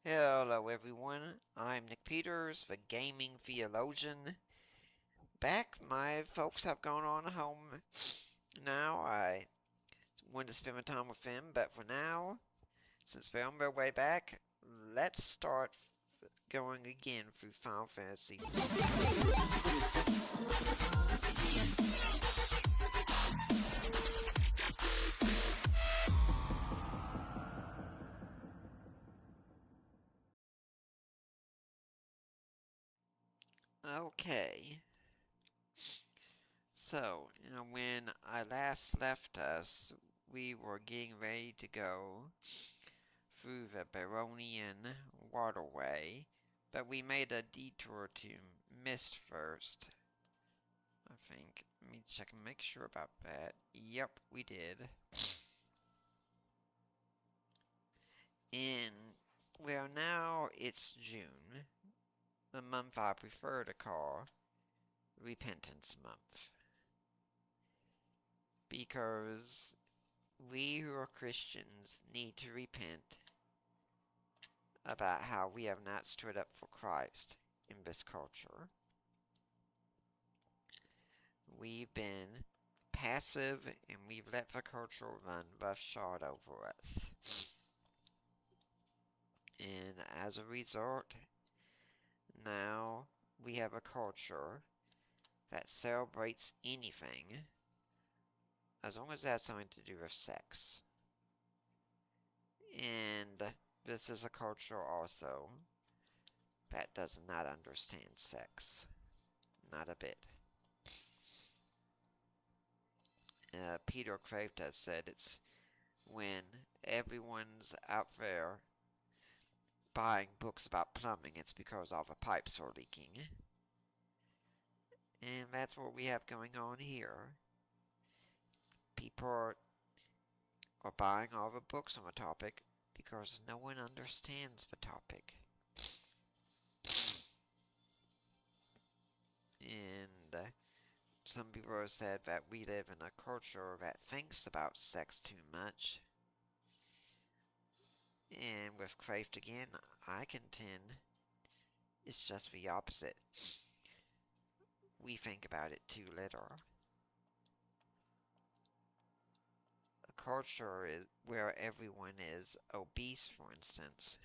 Hello everyone, I'm Nick Peters, the gaming theologian. Back, my folks have gone on home now. I wanted to spend my time with them, but for now, since they're on their way back, let's start going again through Final Fantasy. Okay. So, when I last left us, we were getting ready to go through the Baronian waterway, but we made a detour to Mist first, I think. Let me check and make sure about that. Yep, we did. And, well, now it's June, the month I prefer to call Repentance Month. Because we who are Christians need to repent about how we have not stood up for Christ in this culture. We've been passive and we've let the culture run roughshod over us. And as a result, now we have a culture that celebrates anything as long as it has something to do with sex. And this is a culture also that does not understand sex. Not a bit. Peter Kraft has said it's when everyone's out there buying books about plumbing, it's because all the pipes are leaking. And that's what we have going on here. People are buying all the books on the topic because no one understands the topic. And some people have said that we live in a culture that thinks about sex too much. And with Kraft again, I contend it's just the opposite. We think about it too little. A culture where everyone is obese, for instance,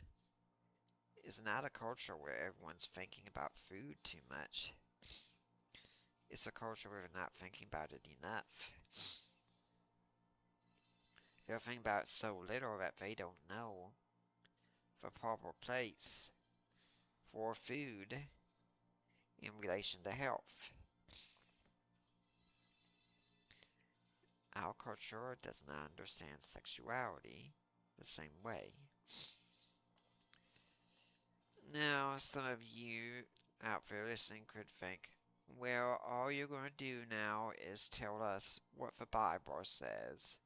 is not a culture where everyone's thinking about food too much. It's a culture where they're not thinking about it enough. They're thinking about it so little that they don't know the proper place for food in relation to health. Our culture does not understand sexuality the same way. Now, some of you out there listening could think, well, all you're going to do now is tell us what the Bible says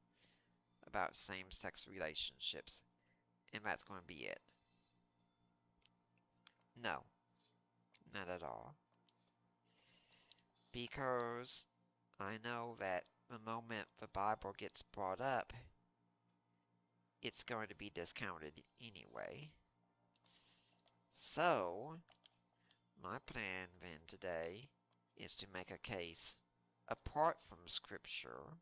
about same-sex relationships, and that's going to be it. No, not at all. Because I know that the moment the Bible gets brought up, it's going to be discounted anyway. So, my plan then today is to make a case apart from Scripture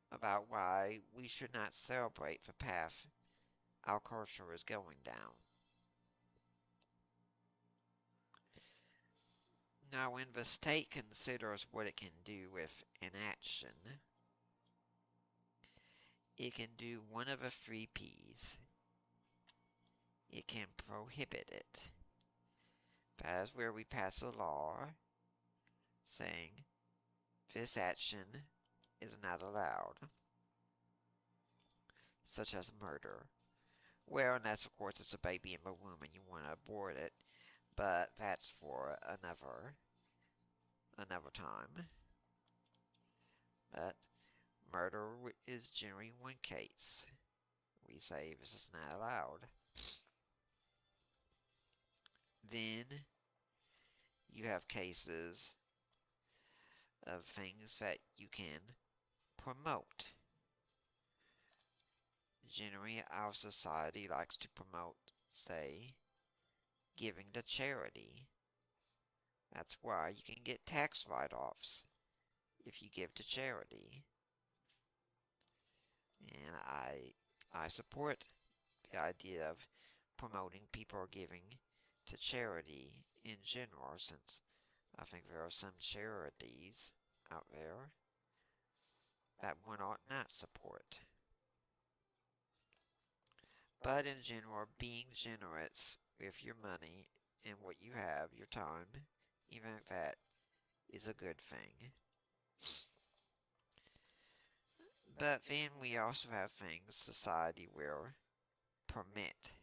about why we should not celebrate the path our culture is going down. Now, when the state considers what it can do with inaction, it can do one of the three P's. It can prohibit it. That is where we pass a law saying this action is not allowed, such as murder. Well, unless of course it's a baby in the womb and you want to abort it, but that's for another time. But murder is generally one case. We say this is not allowed. Then you have cases of things that you can promote. Generally, our society likes to promote, say, giving to charity. That's why you can get tax write-offs if you give to charity. And I support the idea of promoting people giving to charity in general, since I think there are some charities out there that one ought not support. But in general, being generous with your money and what you have, your time, even if that is a good thing. But then we also have things society will permit.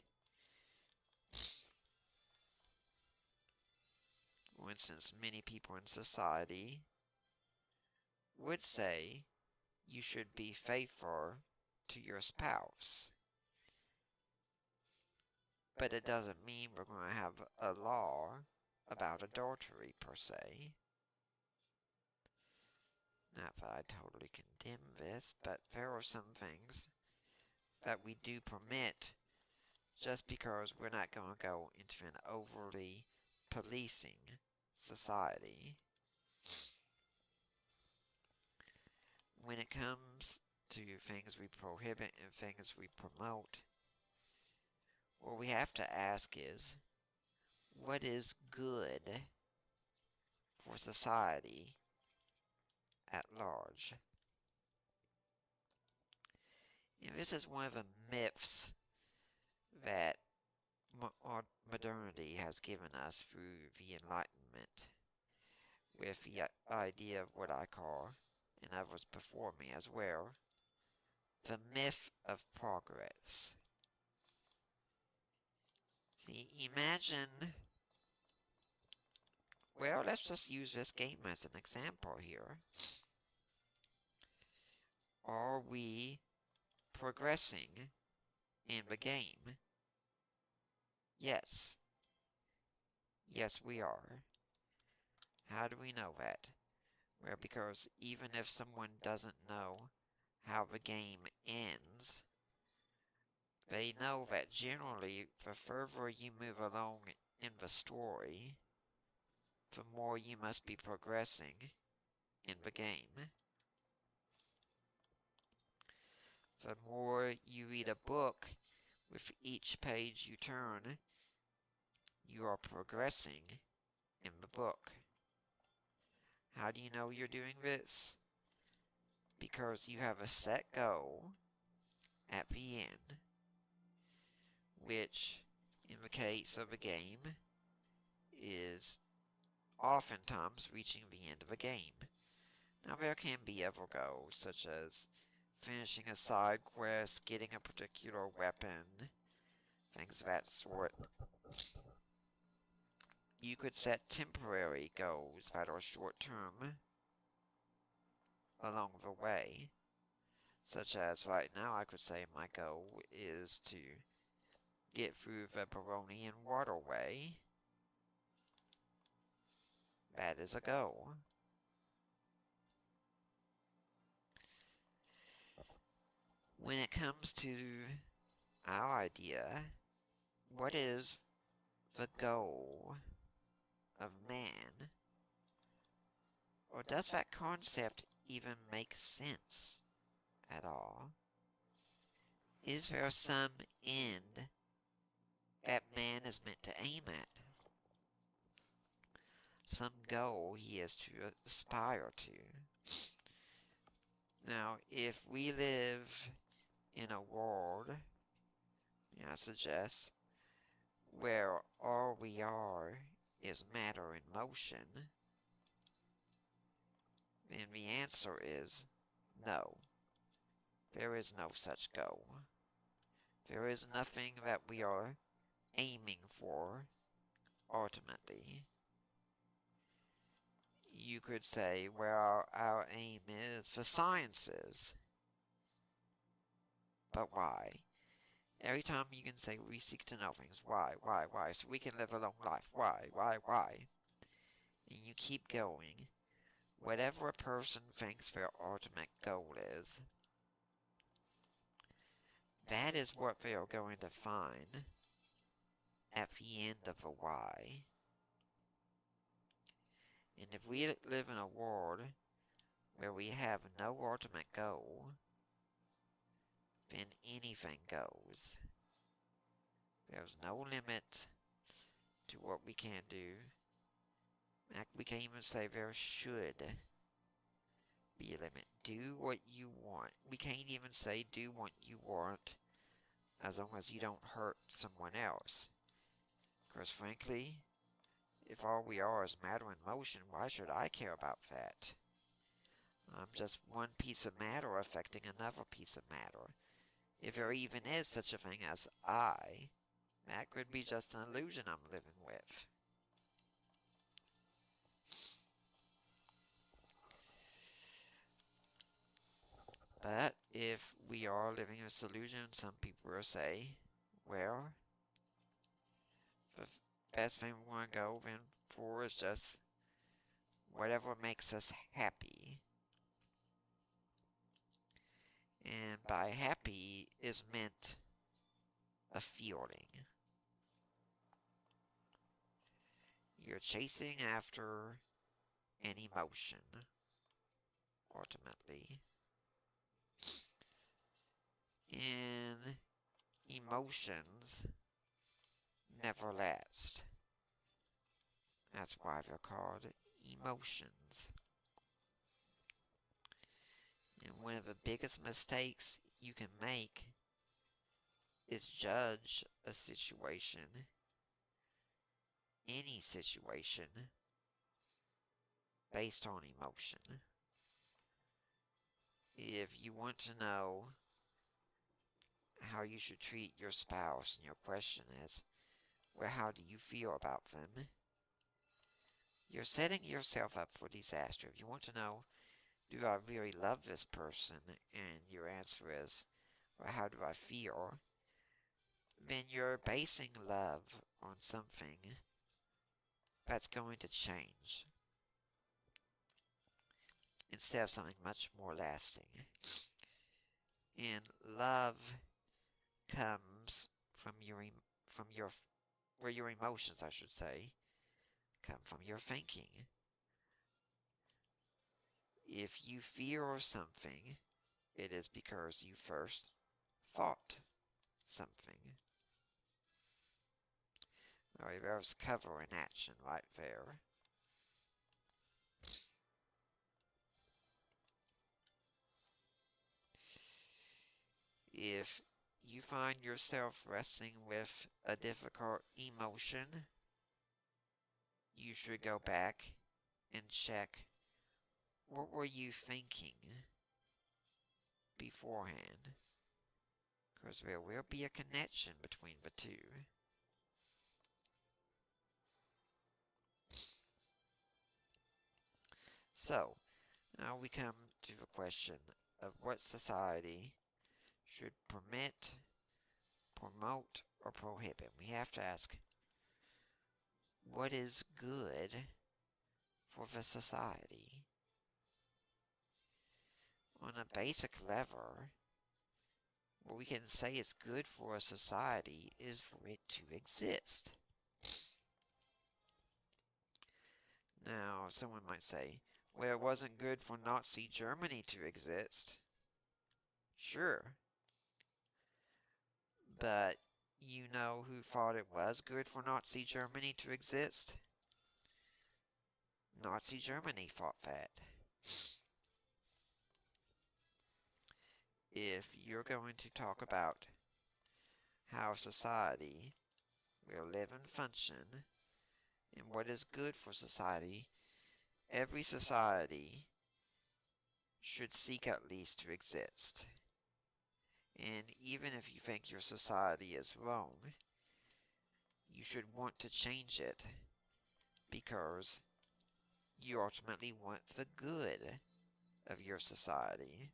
For instance, many people in society would say you should be faithful to your spouse. But it doesn't mean we're going to have a law about adultery per se. Not that I totally condemn this, but there are some things that we do permit just because we're not going to go into an overly policing society. When it comes to things we prohibit and things we promote, what we have to ask is, what is good for society at large? And this is one of the myths that modernity has given us through the Enlightenment, with the idea of what I call, and others before me as well, the myth of progress. See, imagine, well, let's just use this game as an example here. Are we progressing in the game? Yes. Yes, we are. How do we know that? Well, because even if someone doesn't know how the game ends, they know that generally the further you move along in the story, the more you must be progressing in the game. The more you read a book, with each page you turn, you are progressing in the book. How do you know you're doing this? Because you have a set goal at the end, which, in the case of a game, is oftentimes reaching the end of a game. Now, there can be other goals, such as finishing a side quest, getting a particular weapon, things of that sort. You could set temporary goals that are short-term along the way, such as right now I could say my goal is to get through the Baronian waterway. That is a goal. When it comes to our idea, what is the goal of man? Or does that concept even make sense at all? Is there some end that man is meant to aim at? Some goal he is to aspire to? Now, if we live in a world, I suggest, where all we are is matter in motion, then the answer is no. There is no such goal. There is nothing that we are aiming for ultimately. You could say, well, our aim is the sciences. But why? Every time you can say we seek to know things. Why? So we can live a long life. Why? And you keep going. Whatever a person thinks their ultimate goal is, that is what we are going to find at the end of a why. And if we live in a world where we have no ultimate goal, then anything goes. There's no limit to what we can do. We can't even say there should be a limit. Do what you want. We can't even say do what you want as long as you don't hurt someone else. Because frankly, if all we are is matter in motion, why should I care about that? I'm just one piece of matter affecting another piece of matter. If there even is such a thing as I, that could be just an illusion I'm living with. But if we are living in this illusion, some people will say, well, the best thing we want to go in for is just whatever makes us happy. And by happy is meant a feeling. You're chasing after an emotion, ultimately. And emotions never last. That's why they're called emotions. And one of the biggest mistakes you can make is judge a situation, any situation, based on emotion. If you want to know how you should treat your spouse and your question is, well, how do you feel about them? You're setting yourself up for disaster. If you want to know, do I really love this person? And your answer is, well, how do I feel? Then you're basing love on something that's going to change instead of something much more lasting. And love comes from where your emotions, I should say, come from your thinking. If you fear something, it is because you first thought something. Alright, there's cover in action right there. If you find yourself wrestling with a difficult emotion, you should go back and check what were you thinking beforehand, because there will be a connection between the two. So, now we come to the question of what society should permit, promote, or prohibit. We have to ask, what is good for the society? On a basic level, what we can say is good for a society is for it to exist. Now, someone might say, well, it wasn't good for Nazi Germany to exist. Sure. But you know who thought it was good for Nazi Germany to exist? Nazi Germany thought that. If you're going to talk about how society will live and function and what is good for society, every society should seek at least to exist. And even if you think your society is wrong, you should want to change it because you ultimately want the good of your society.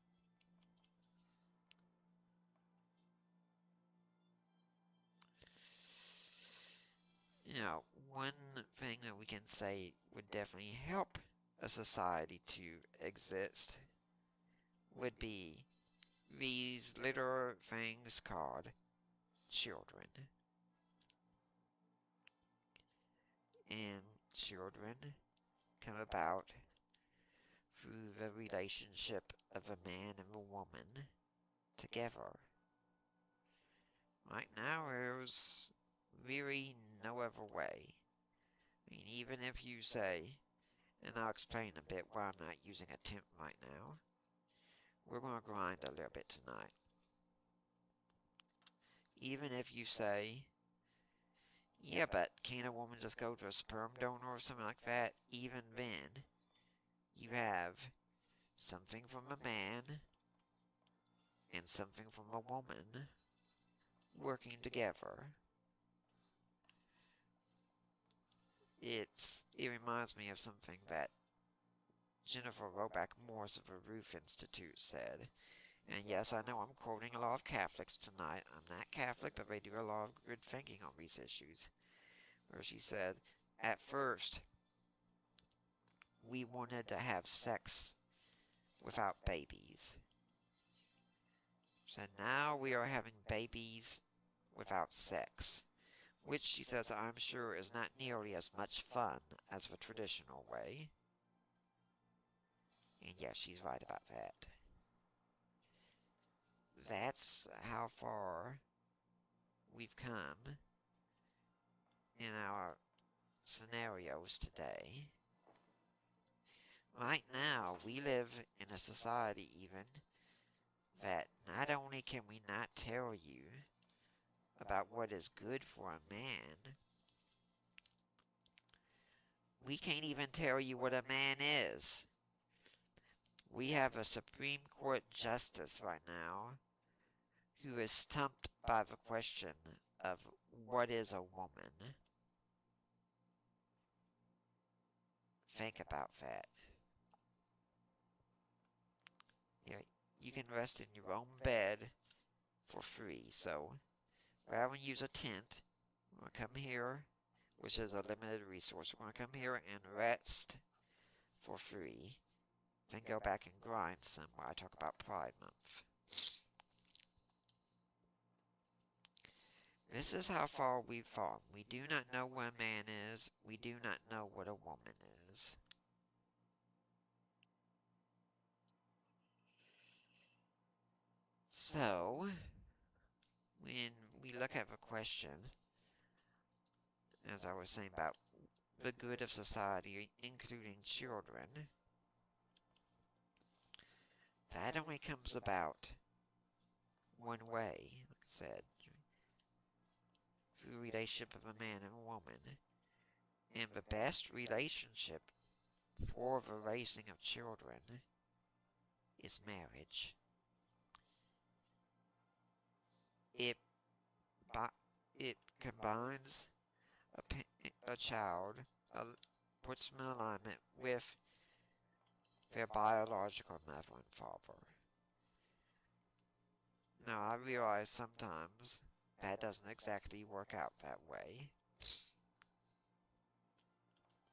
You know, one thing that we can say would definitely help a society to exist would be these little things called children. And children come about through the relationship of a man and a woman together. Right now, there's really no other way. I mean, even if you say, and I'll explain a bit why I'm not using a temp right now, we're going to grind a little bit tonight. Even if you say, yeah, but can't a woman just go to a sperm donor or something like that? Even then, you have something from a man and something from a woman working together. It reminds me of something that Jennifer Roback Morse of the Ruth Institute said. And yes, I know I'm quoting a lot of Catholics tonight. I'm not Catholic, but they do a lot of good thinking on these issues. Where she said, at first, we wanted to have sex without babies. So now we are having babies without sex, which she says I'm sure is not nearly as much fun as the traditional way. And yes, she's right about that. That's how far we've come in our scenarios today. Right now, we live in a society even that not only can we not tell you about what is good for a man, we can't even tell you what a man is. We have a Supreme Court justice right now who is stumped by the question of what is a woman. Think about that. You can rest in your own bed for free. So, rather than use a tent, we're going to come here, which is a limited resource. We're going to come here and rest for free. Then go back and grind some where I talk about Pride Month. This is how far we've fallen. We do not know what a man is. We do not know what a woman is. So, when we look at the question, as I was saying about the good of society, including children, that only comes about one way, like I said, through the relationship of a man and a woman. And the best relationship for the raising of children is marriage. It combines a child, puts them in alignment with their biological mother and father. Now, I realize sometimes that doesn't exactly work out that way.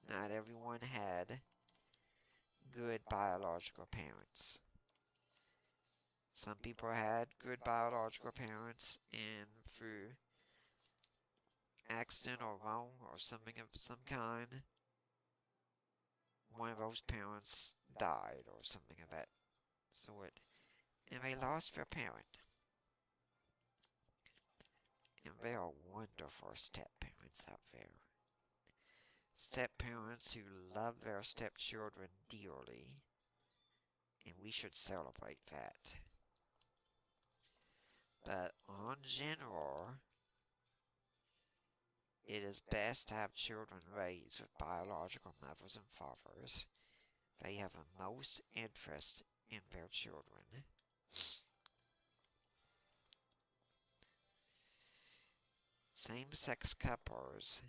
Not everyone had good biological parents. Some people had good biological parents, and through accident or wrong or something of some kind, one of those parents died or something of that sort, and they lost their parent. And there are wonderful step-parents out there. Step-parents who love their stepchildren dearly, and we should celebrate that. But on general, it is best to have children raised with biological mothers and fathers. They have the most interest in their children. Same-sex couples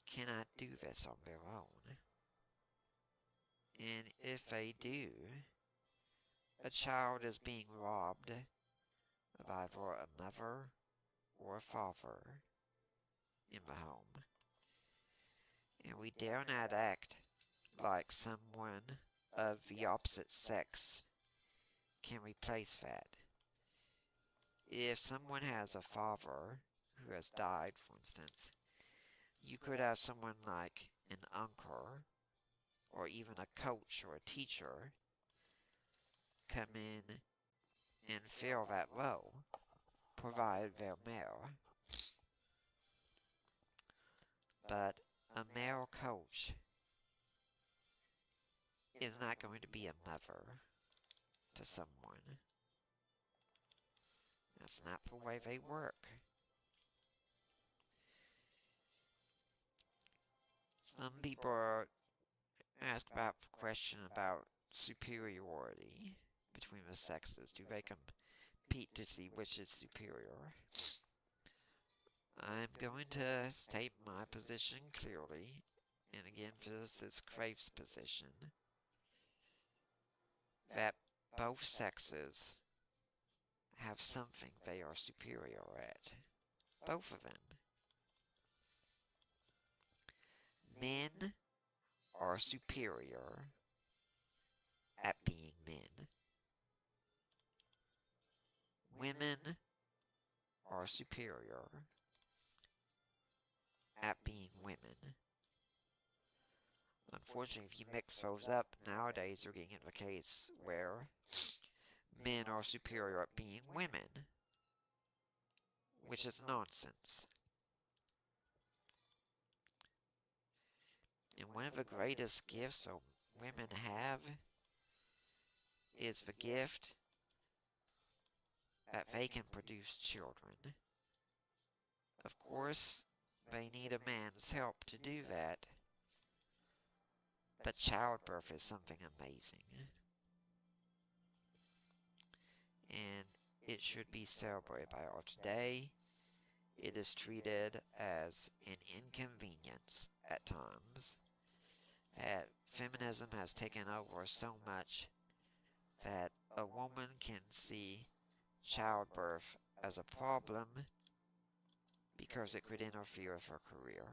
cannot do this on their own. And if they do, a child is being robbed of either a mother or a father in the home. And we dare not act like someone of the opposite sex can replace that. If someone has a father who has died, for instance, you could have someone like an uncle or even a coach or a teacher come in and fill that role, provided they're male. But a male coach is not going to be a mother to someone. That's not the way they work. Some people ask about the question about superiority between the sexes. Do they compete to see which is superior? I'm going to state my position clearly, and again, this is Crave's position, that both sexes have something they are superior at. Both of them. Men are superior at being men. Women are superior at being women. Unfortunately, if you mix those up, nowadays you're getting into a case where men are superior at being women, which is nonsense. And one of the greatest gifts that women have is the gift that they can produce children. Of course, they need a man's help to do that, but childbirth is something amazing. And it should be celebrated by all. Today, it is treated as an inconvenience at times. That feminism has taken over so much that a woman can see childbirth as a problem because it could interfere with her career.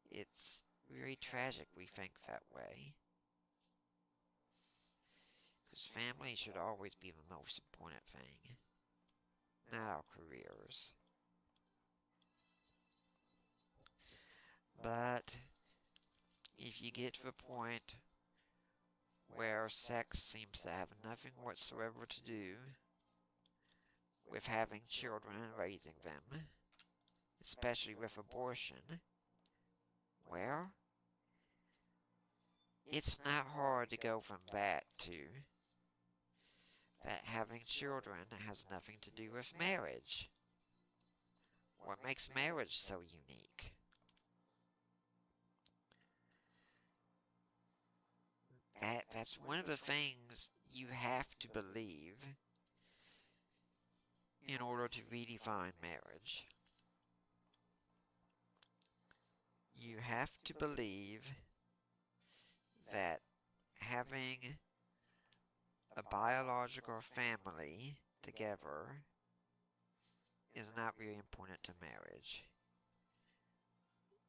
It's very tragic we think that way. Because family should always be the most important thing, not our careers. But if you get to a point where sex seems to have nothing whatsoever to do with having children and raising them, especially with abortion, well, it's not hard to go from that to that having children has nothing to do with marriage. What makes marriage so unique? That's one of the things you have to believe in order to redefine marriage. You have to believe that having a biological family together is not really important to marriage.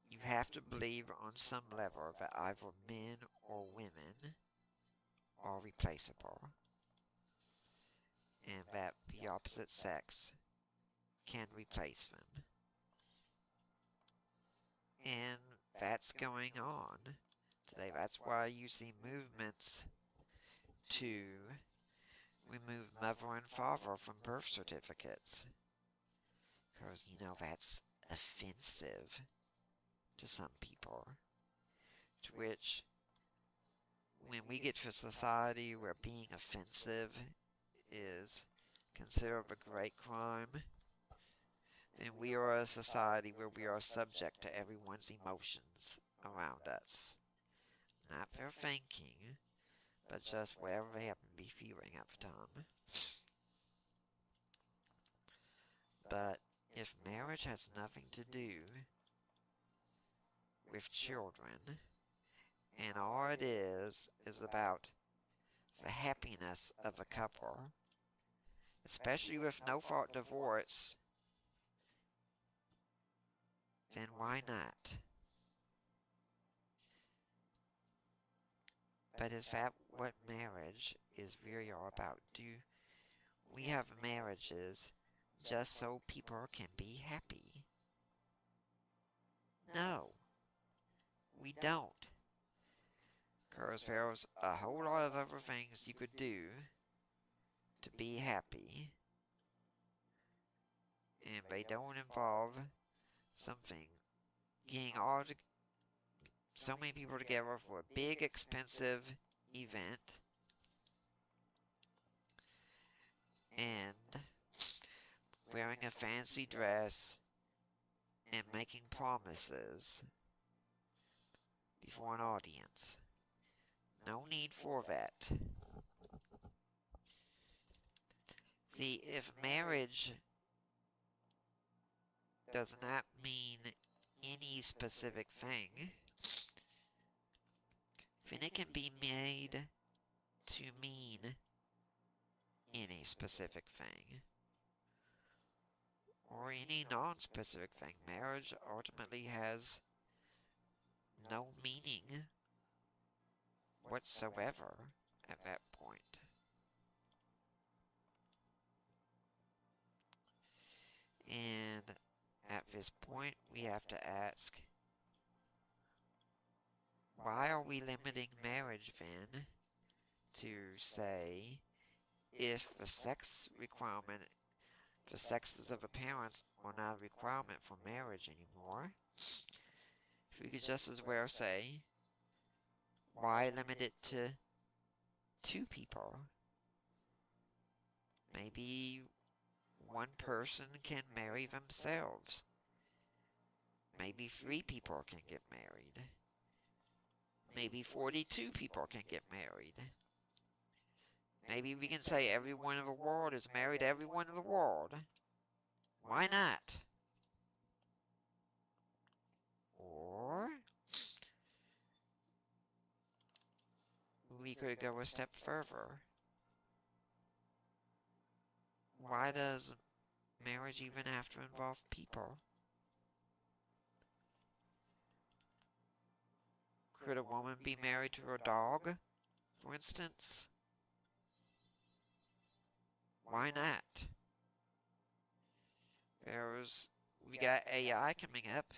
You have to believe on some level that either men or women are replaceable, and that the opposite sex can replace them. And that's going on today. That's why you see movements to remove mother and father from birth certificates. Because, that's offensive to some people. To which, when we get to a society where being offensive is considered a great crime, then we are a society where we are subject to everyone's emotions around us. Not their thinking, but just whatever they happen to be feeling at the time. But if marriage has nothing to do with children, and all it is about the happiness of a couple, especially with no-fault divorce, then why not? But what marriage is really all about. Do we have marriages just so people can be happy? No, we don't. Because there's a whole lot of other things you could do to be happy, and they don't involve something getting so many people together for a big expensive event and wearing a fancy dress and making promises before an audience. No need for that. See, if marriage does not mean any specific thing, then it can be made to mean any specific thing, or any non-specific thing. Marriage ultimately has no meaning whatsoever at that point. And at this point, we have to ask, why are we limiting marriage then to say if the sex requirement, the sexes of the parents are not a requirement for marriage anymore? If we could just as well say, why limit it to 2 people? Maybe one person can marry themselves. Maybe 3 people can get married. Maybe 42 people can get married. Maybe we can say everyone in the world is married to everyone in the world. Why not? Or we could go a step further. Why does marriage even have to involve people? Could a woman be married to her dog, for instance? Why not? We got AI coming up.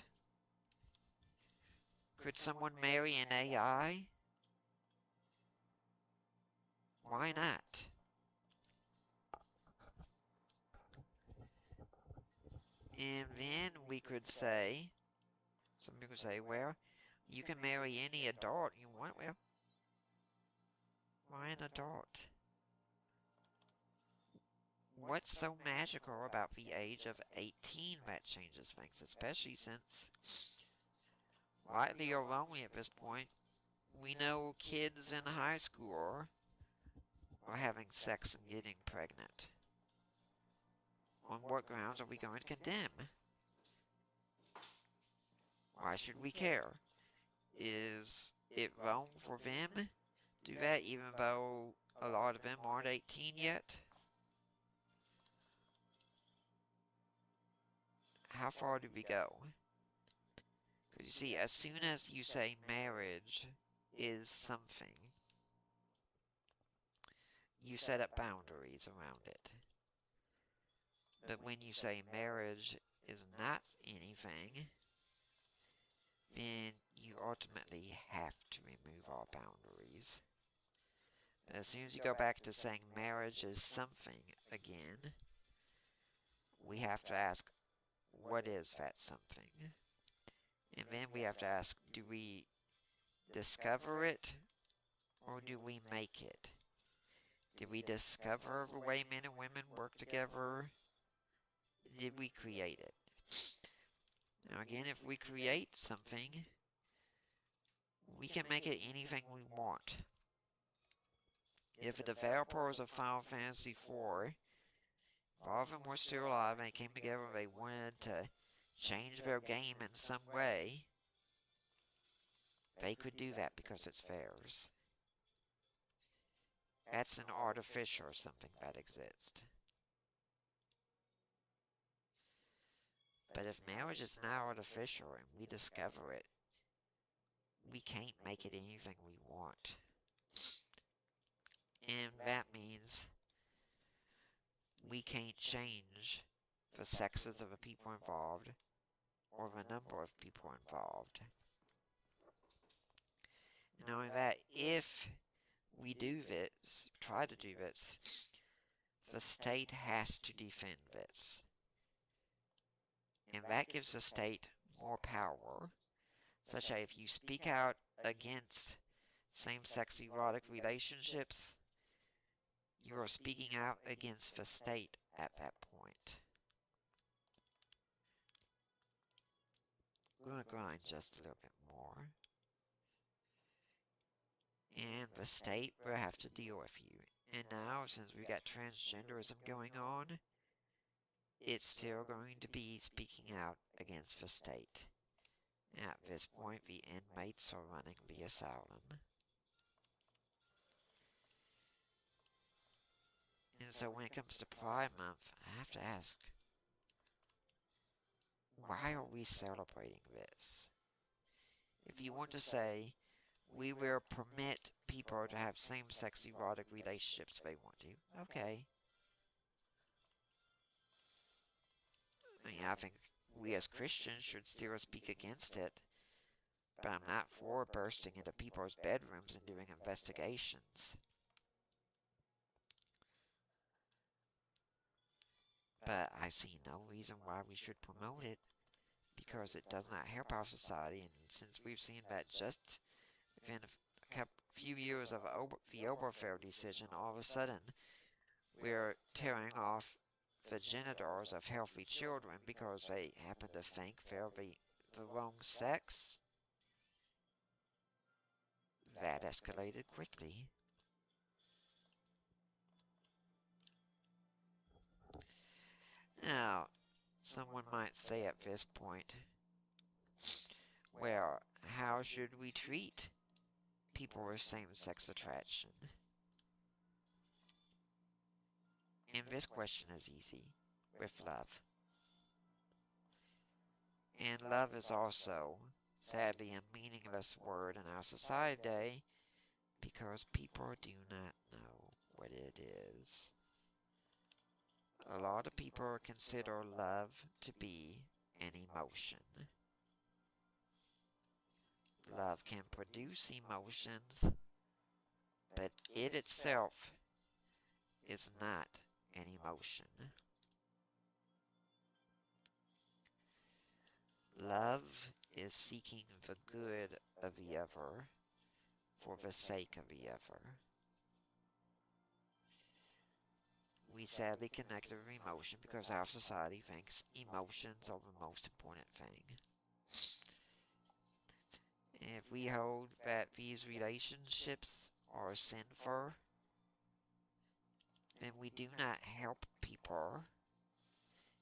Could someone marry an AI? Why not? And then we could say, some people say, well, you can marry any adult you want. Well, why an adult? What's so magical about the age of 18 that changes things, especially since, rightly or wrongly at this point, we know kids in high school are having sex and getting pregnant. On what grounds are we going to condemn? Why should we care? Is it wrong for them to do that even though a lot of them aren't 18 yet? How far do we go? Because you see, as soon as you say marriage is something, you set up boundaries around it. But when you say marriage is not anything, then you ultimately have to remove all boundaries. But as soon as you go back to saying marriage is something again, we have to ask, what is that something? And then we have to ask, do we discover it or do we make it? Did we discover the way men and women work together? Did we create it? Now again, if we create something, we can make it anything we want. If the developers of Final Fantasy IV, if all of them were still alive and they came together and they wanted to change their game in some way, they could do that because it's theirs. That's an artificial something that exists. But if marriage is not artificial and we discover it, we can't make it anything we want. And that means we can't change the sexes of the people involved or the number of people involved. And knowing that if we do this, try to do this, the state has to defend this. And that gives the state more power, such that if you speak out against same-sex erotic relationships, you are speaking out against the state at that point. I'm going to grind just a little bit more. And the state will have to deal with you. And now, since we've got transgenderism going on, it's still going to be speaking out against the state. At this point, the inmates are running the asylum. And so when it comes to Pride Month, I have to ask, why are we celebrating this? If you want to say, we will permit people to have same-sex erotic relationships if they want to, okay. I mean, I think we as Christians should still speak against it, but I'm not for bursting into people's bedrooms and doing investigations. But I see no reason why we should promote it, because it does not help our society, and since we've seen that just within a few years of the Obergefell decision, all of a sudden we're tearing off the genitals of healthy children because they happen to think they're the wrong sex. That escalated quickly. Now, someone might say at this point, well, how should we treat people with same-sex attraction? And this question is easy, with love. And love is also, sadly, a meaningless word in our society today because people do not know what it is. A lot of people consider love to be an emotion. Love can produce emotions, but it itself is not an emotion. Love is seeking the good of the other for the sake of the other. We sadly connect with emotion because our society thinks emotions are the most important thing. If we hold that these relationships are sinful, then we do not help people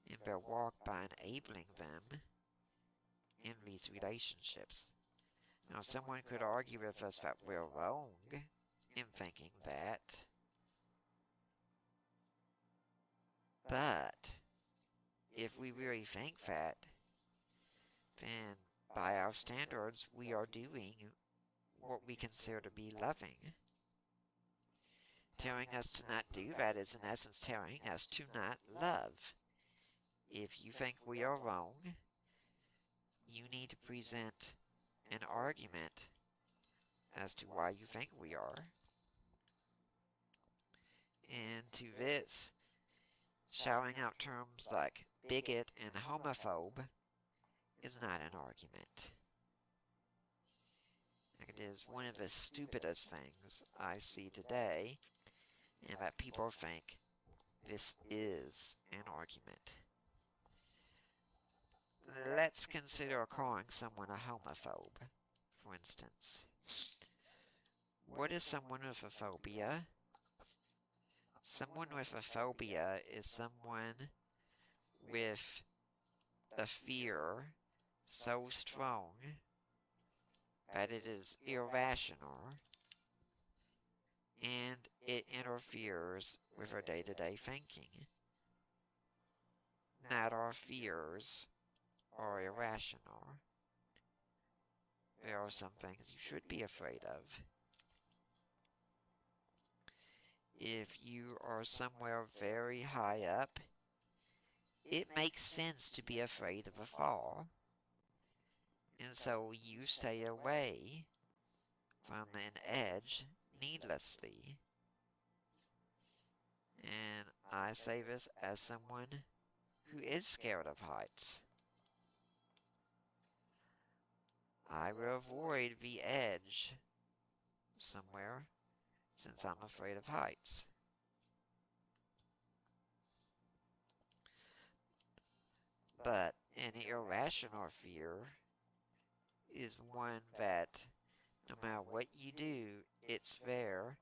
in their walk by enabling them in these relationships. Now, someone could argue with us that we're wrong in thinking that, but if we really think that, then by our standards, we are doing what we consider to be loving. Telling us to not do that is in essence telling us to not love. If you think we are wrong, you need to present an argument as to why you think we are. And to this, shouting out terms like bigot and homophobe is not an argument. It is one of the stupidest things I see today, and that people think this is an argument. Let's consider calling someone a homophobe, for instance. What is someone with a phobia? Someone with a phobia is someone with a fear so strong that it is irrational and it interferes with our day-to-day thinking. Not our fears are irrational. There are some things you should be afraid of. if you are somewhere very high up, it makes sense to be afraid of a fall. And so you stay away from an edge needlessly. And I say this as someone who is scared of heights. I will avoid the edge somewhere since I'm afraid of heights. But an irrational fear is one that no matter what you do, it's there,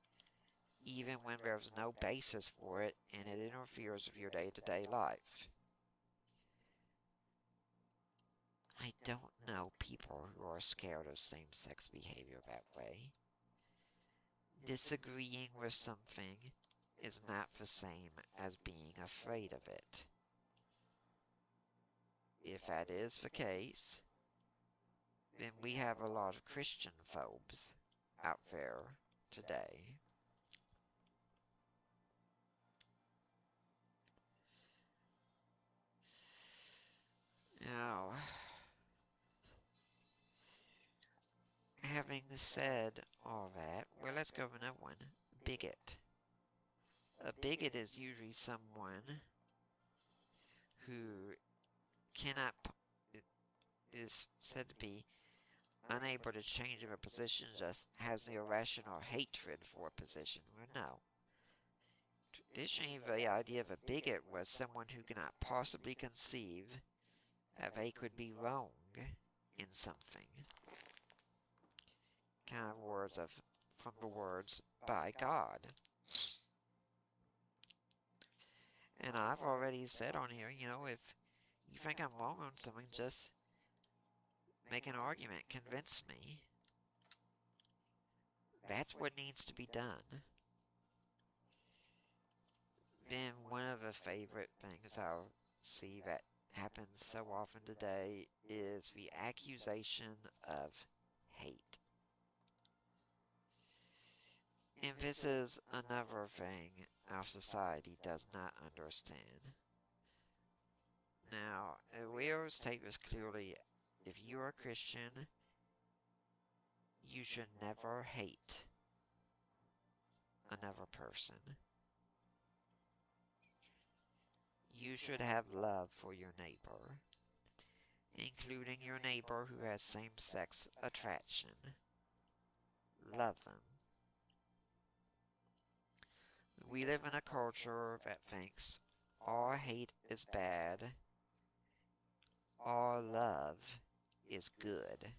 even when there's no basis for it and it interferes with your day-to-day life. I don't know people who are scared of same-sex behavior that way. Disagreeing with something is not the same as being afraid of it. If that is the case, then we have a lot of Christian phobes out there today. Now, having said all that, well, let's go with another one. Bigot. A bigot is usually someone who cannot, is said to be unable to change their position, just has the irrational hatred for a position. Well, no. Traditionally, the idea of a bigot was someone who cannot possibly conceive that they could be wrong in something. Kind of words from the words by God. And I've already said on here, if you think I'm wrong on something, just make an argument, convince me. That's what needs to be done. Then one of the favorite things I'll see that happens so often today is the accusation of hate. And this is another thing our society does not understand. Now, we always take this clearly. If you are a Christian, you should never hate another person. You should have love for your neighbor, including your neighbor who has same-sex attraction. Love them. We live in a culture that thinks all hate is bad, all love is good.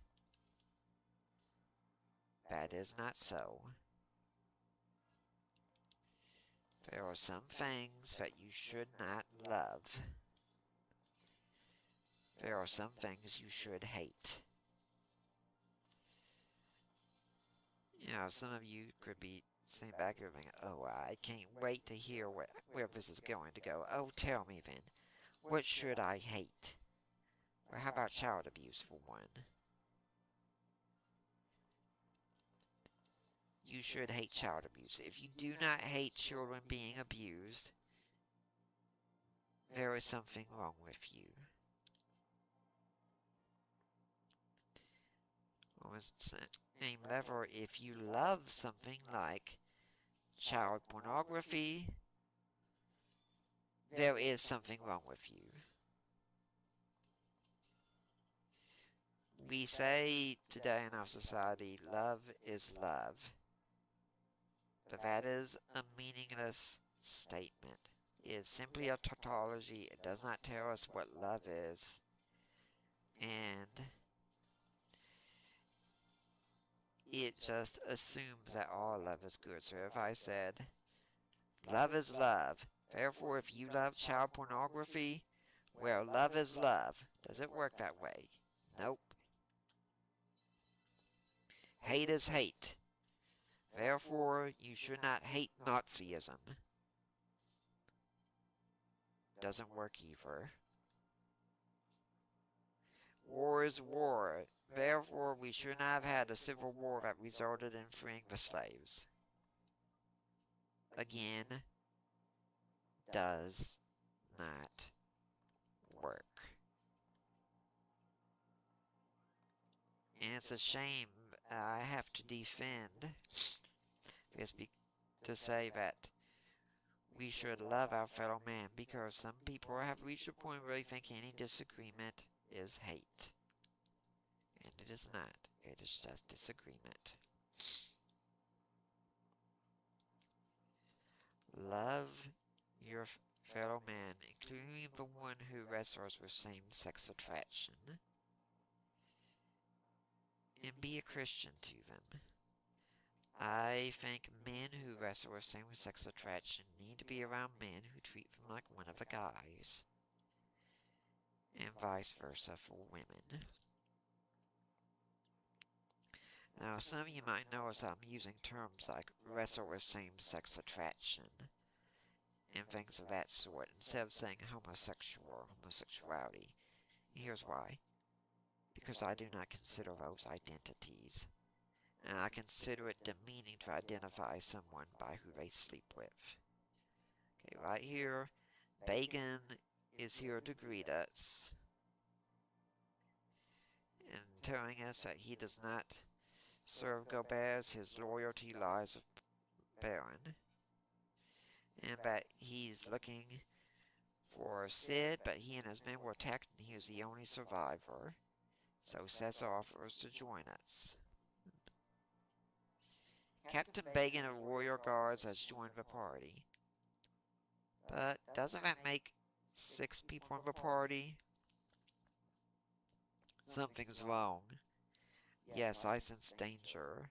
That is not so. There are some things that you should not love. There are some things you should hate. Some of you could be sitting back here thinking, oh, I can't wait to hear where this is going to go. Oh, tell me then, what should I hate? Well, how about child abuse for one? You should hate child abuse. If you do not hate children being abused, there is something wrong with you. On the same level, if you love something like child pornography, there is something wrong with you. We say today in our society, love is love. But that is a meaningless statement. It is simply a tautology. It does not tell us what love is. And it just assumes that all love is good. So if I said, love is love, therefore if you love child pornography, well, love is love. Does it work that way? Nope. Hate is hate. Therefore, you should not hate Nazism. Doesn't work either. War is war. Therefore, we should not have had a civil war that resulted in freeing the slaves. again, does not work. And it's a shame I have to defend to say that we should love our fellow man because some people have reached a point where they think any disagreement is hate. And it is not. It is just disagreement. Love your fellow man, including the one who wrestles with same-sex attraction, and be a Christian to them. I think men who wrestle with same-sex attraction need to be around men who treat them like one of the guys, and vice versa for women. Now, some of you might notice I'm using terms like wrestle with same-sex attraction and things of that sort instead of saying homosexual or homosexuality. Here's why. Because I do not consider those identities. And I consider it demeaning to identify someone by who they sleep with. Okay, right here, Bacon is here to greet us and telling us that he does not serve Gomez, his loyalty lies with Baron, and that he's looking for Sid, but he and his men were attacked and he was the only survivor. So Seth offers to join us. Captain Bacon of Royal Guards has joined the party. But doesn't that make 6 people in the party? Something's wrong. Yes, I sense danger.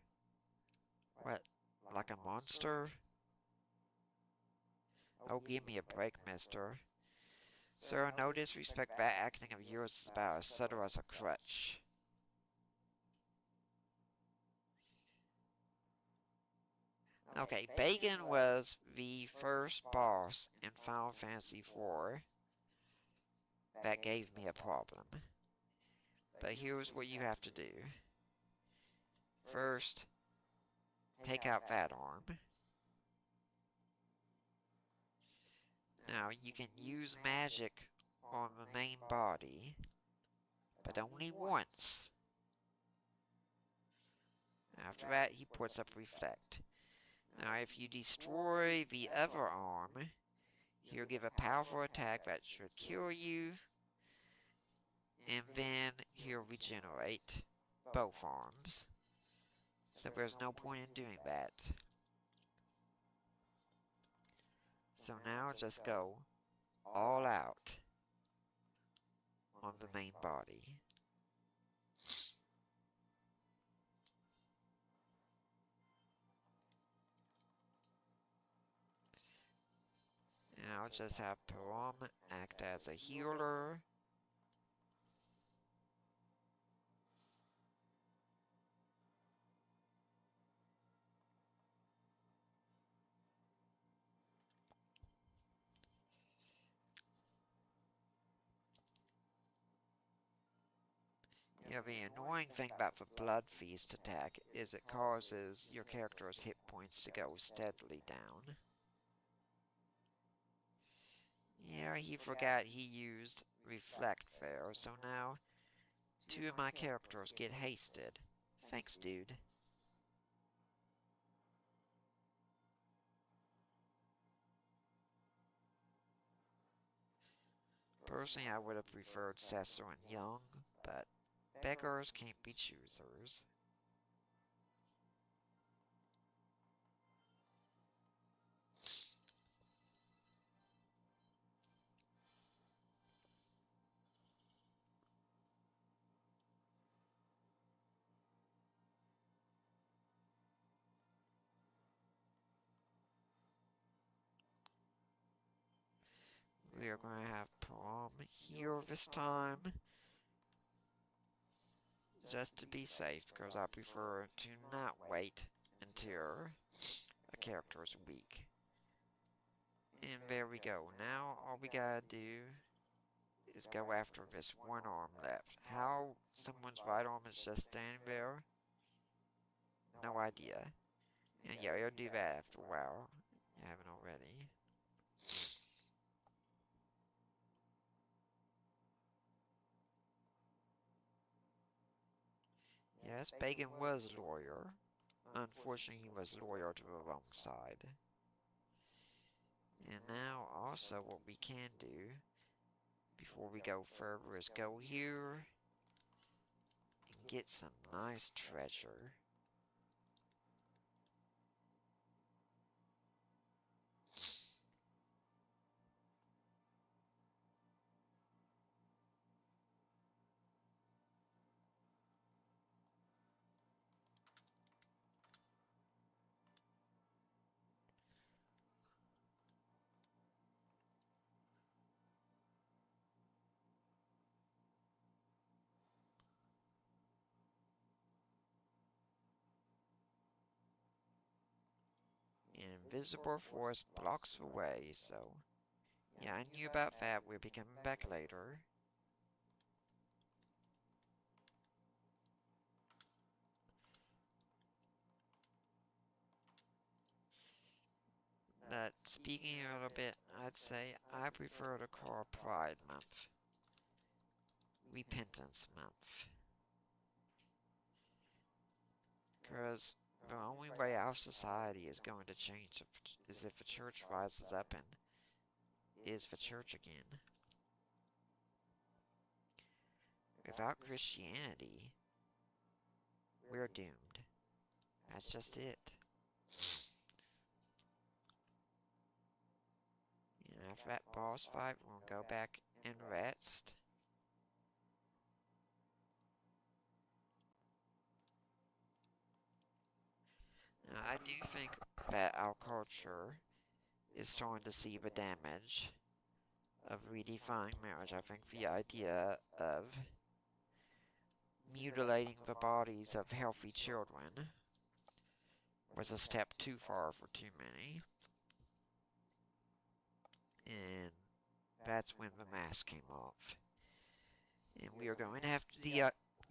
What, like a monster? Oh, give me a break, mister. Sir, no disrespect, that acting of yours is about as subtle as a crutch. Okay, Bacon was the first boss in Final Fantasy IV that gave me a problem. But here's what you have to do. First, take out that arm. Now, you can use magic on the main body, but only once. After that, he puts up Reflect. Now, if you destroy the other arm, he'll give a powerful attack that should kill you, and then he'll regenerate both arms. So there's no point in doing that. So now just go all out on the main body. And I'll just have Param act as a healer. Yeah, the annoying thing about the Blood Feast attack is it causes your character's hit points to go steadily down. Yeah, he forgot he used Reflect there, so now 2 of my characters get hasted. Thanks, dude. Personally, I would have preferred Cecil and Young, but beggars can't be choosers. We are going to have Param here this time, just to be safe, because I prefer to not wait until a character is weak. And there we go. Now all we gotta do is go after this one arm left. How someone's right arm is just standing there? No idea. And yeah, you'll do that after a while. you haven't already. Yes, Bacon was loyal. Unfortunately, he was loyal to the wrong side. And now, also, what we can do, before we go further, is go here and get some nice treasure. An invisible force blocks the way, so... Yeah, I knew about that. We'll be coming back later. But speaking a little bit, I'd say I prefer to call Pride Month Repentance Month. Because the only way our society is going to change is if the church rises up and is the church again. Without Christianity, we're doomed. That's just it. And after that boss fight, we'll go back and rest. Now, I do think that our culture is starting to see the damage of redefining marriage. I think the idea of mutilating the bodies of healthy children was a step too far for too many. And that's when the mask came off. And we are going to have to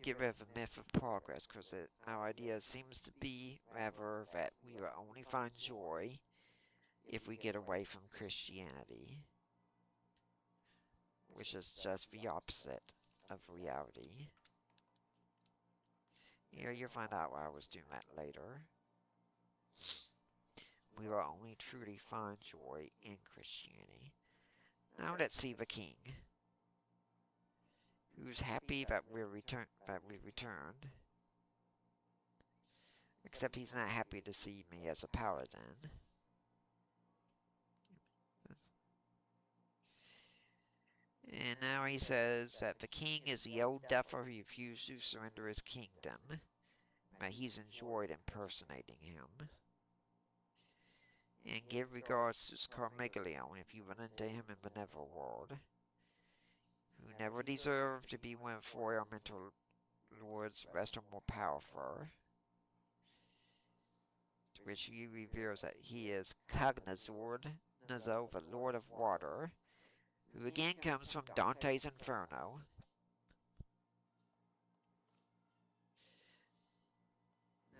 get rid of the myth of progress, because our idea seems to be rather that we will only find joy if we get away from Christianity, which is just the opposite of reality. Here you'll find out why I was doing that later. We will only truly find joy in Christianity. Now let's see the king, who's happy that we returned. Except he's not happy to see me as a paladin. And now he says that the king is the old duffer who refused to surrender his kingdom, but he's enjoyed impersonating him. And give regards to Scarmiglione if you run into him in the Netherworld, who never deserved to be one of Royal Mental Lords, the rest are more powerful. To which he reveals that he is Cognazord Nazo, the Lord of Water, who again comes from Dante's Inferno.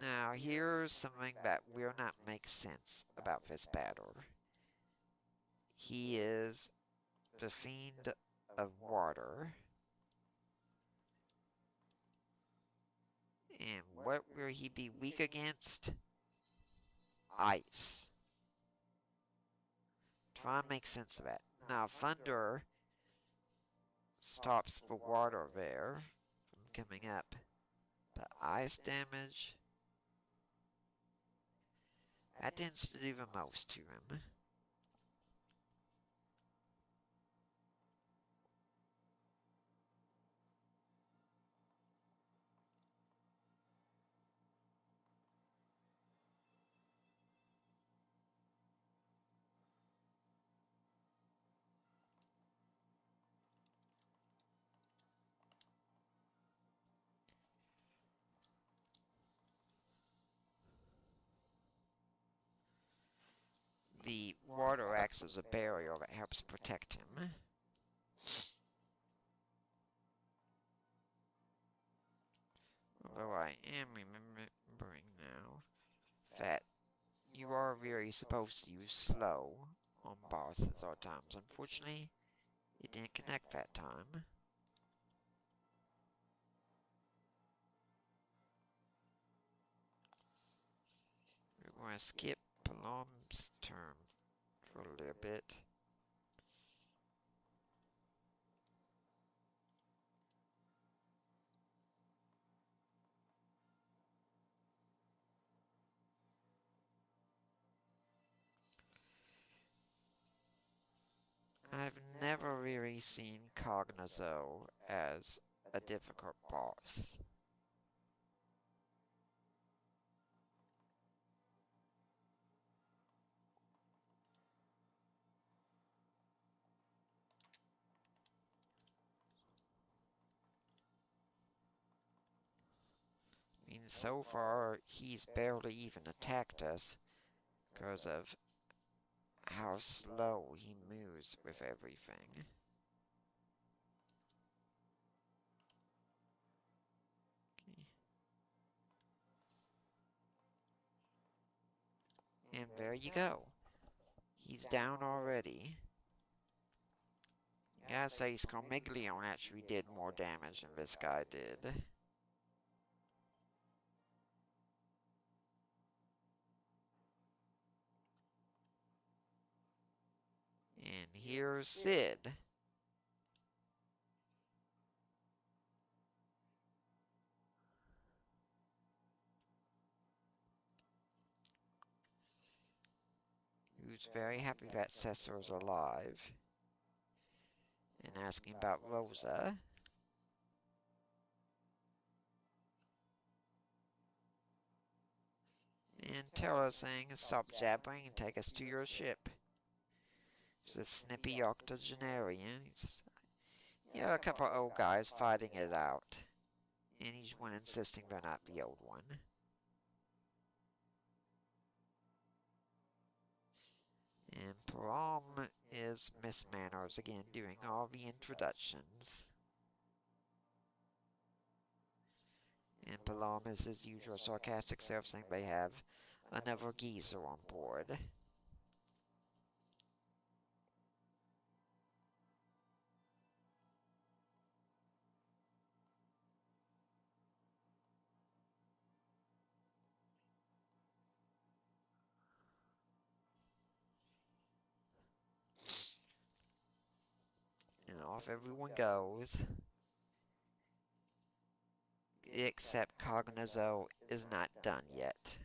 Now, here's something that will not make sense about this battle. He is the Fiend of Water. And what will he be weak against? Ice. Try and make sense of that. Now, Thunder stops the water there from coming up. But ice damage, that tends to do the most to him. The water acts as a barrier that helps protect him. Although I am remembering now that you are really supposed to use slow on bosses all times. Unfortunately, it didn't connect that time. We're going to skip Palom's turn for a little bit. I've never really seen Cognizo as a difficult boss. I mean, so far, he's barely even attacked us because of how slow he moves with everything. And there you go. He's down already. Gotta say, Scarmiglione actually did more damage than this guy did. And here's Sid. Who's very happy that Cesar's alive. And asking about Rosa. And Terra saying, stop jabbering and take us to your ship. There's a snippy octogenarian. A couple of old guys fighting it out. And each one insisting they're not the old one. And Param is Miss Manners again doing all the introductions. And Palam is his usual sarcastic self saying they have another geezer on board. And off everyone goes. Except Cognizo is not done yet.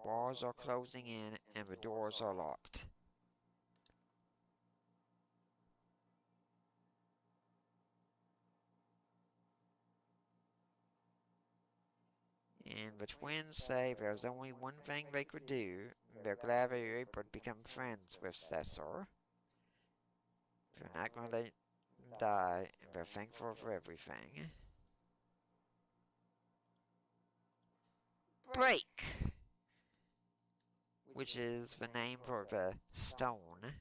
Walls are closing in and the doors are locked. And the twins say there's only one thing they could do. They're glad they were able to become friends with Cesar. They're not going to let him die, and they're thankful for everything. Break! Which is the name for the stone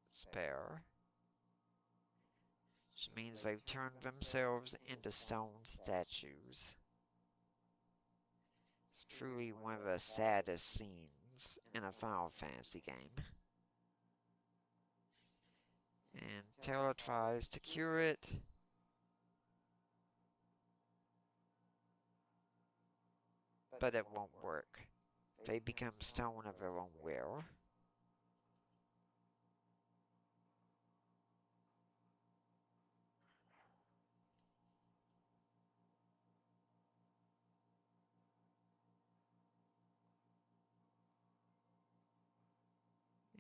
spare. Which means they've turned themselves into stone statues. It's truly one of the saddest scenes in a Final Fantasy game. And Terra tries to cure it. But it won't work. They become stone of their own will.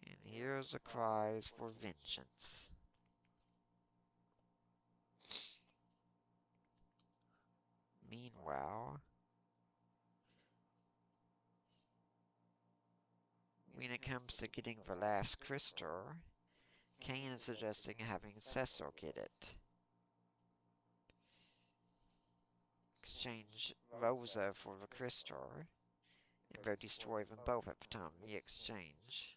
And here's the cries for vengeance. Meanwhile, when it comes to getting the last crystal, Kane is suggesting having Cecil get it. Exchange Rosa for the crystal, and they'll destroy them both at the time of the exchange.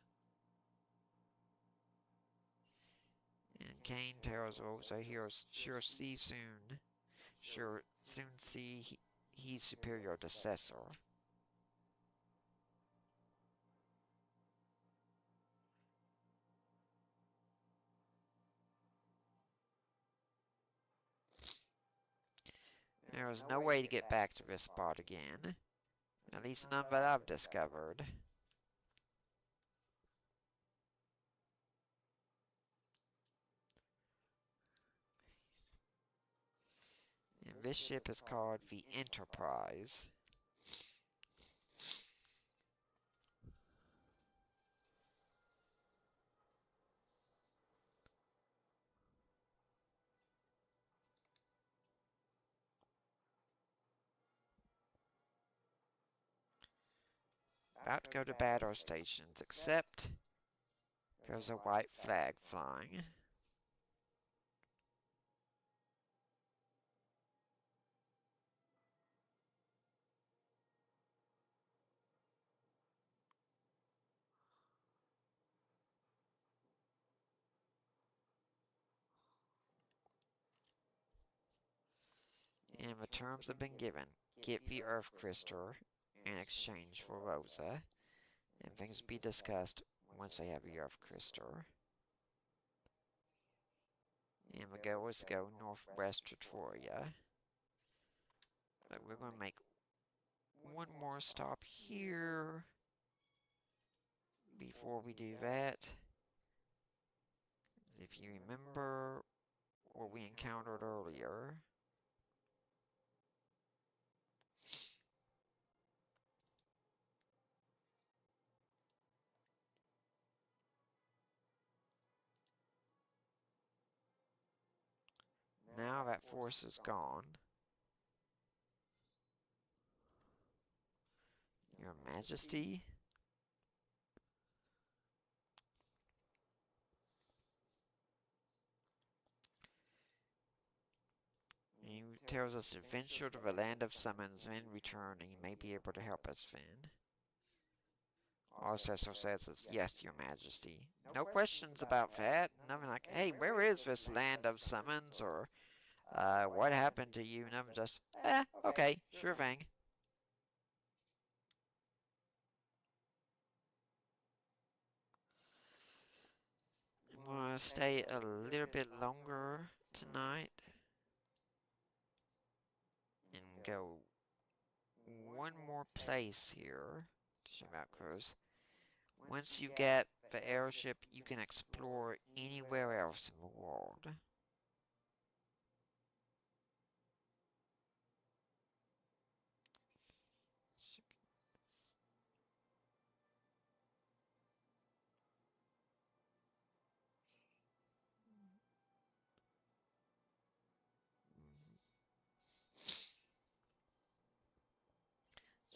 And Cain tells Rosa he'll sure see soon. Sure soon see he's superior to Cesar. There is no way to get back to this spot again. At least none that I've discovered. And this ship is called the Enterprise. About to go to battle stations, except there's a white flag flying. And the terms have been given. Get the Earth Crystal in exchange for Rosa. And things will be discussed once I have the Earth Crystal. And the goal is to go northwest to Troya. But we're going to make one more stop here before we do that. If you remember what we encountered earlier, now that force is gone. Your Majesty. He tells us to venture to the land of summons, then return, and he may be able to help us then. All Cecil says is, yes, your majesty. No questions about that. Nothing like, hey, where is this land of summons, or, what happened to you? Nothing, just, okay, sure thing. I'm gonna stay a little bit longer tonight and go one more place here to show out cruise. Once you get the airship, you can explore anywhere else in the world.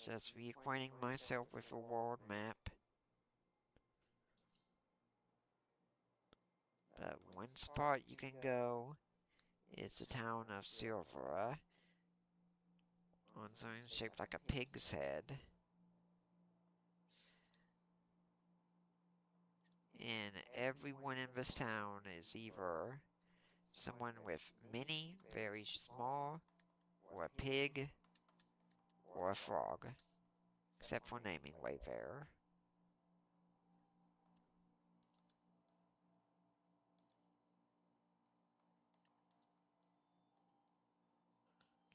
Just reacquainting myself with the world map. But one spot you can go is the town of Silvera, on something shaped like a pig's head. And everyone in this town is either someone with many, very small, or a pig, or a frog. Except for naming Wayfarer.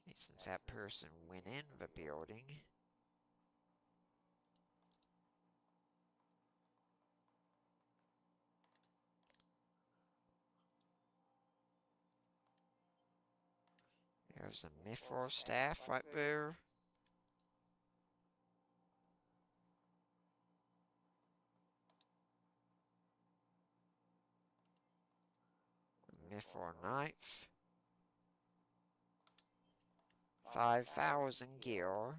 Okay, since that person went in the building, there's a Mithril staff right there. A Mithril knife. 5,000 gear.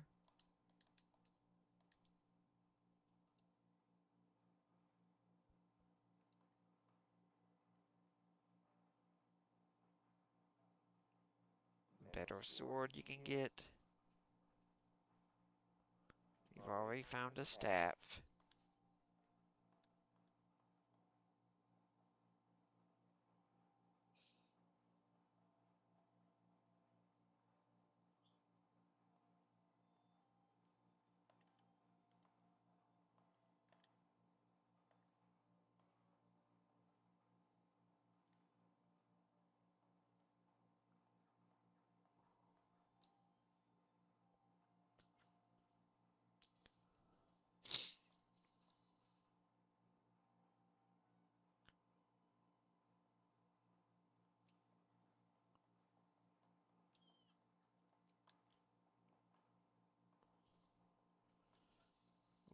Better sword you can get. You've already found a staff.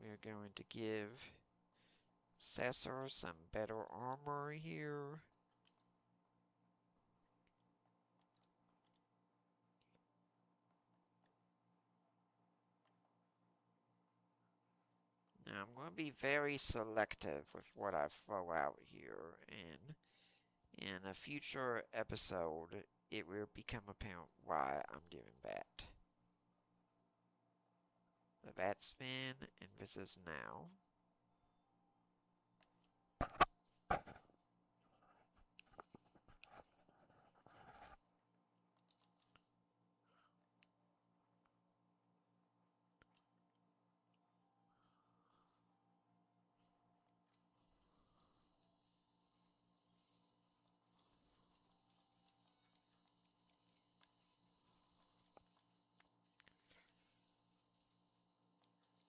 We're going to give Cesar some better armor here. Now I'm going to be very selective with what I throw out here, and in a future episode, it will become apparent why I'm doing that. The bat spin, and this is now.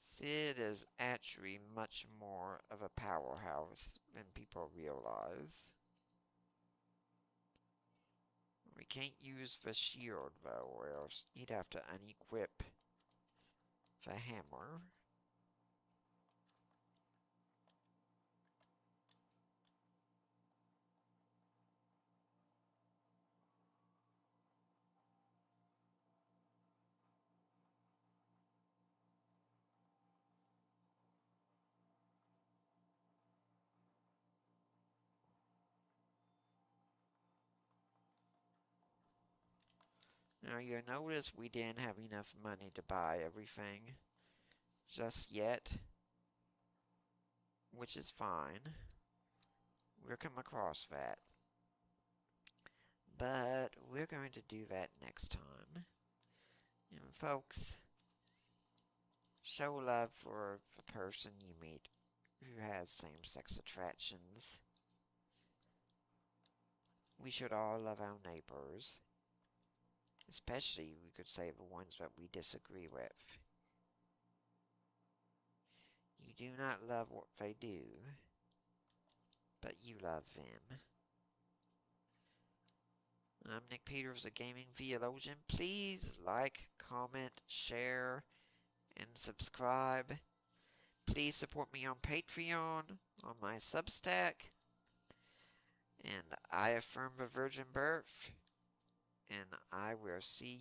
Sid is actually much more of a powerhouse than people realize. We can't use the shield though, or else he'd have to unequip the hammer. Now you'll notice we didn't have enough money to buy everything just yet, which is fine. We'll come across that. But we're going to do that next time. And folks, show love for the person you meet who has same-sex attractions. We should all love our neighbors. Especially, we could say, the ones that we disagree with. You do not love what they do, but you love them. I'm Nick Peters, a gaming theologian. Please like, comment, share, and subscribe. Please support me on Patreon, on my Substack, and I affirm the virgin birth, and I will see you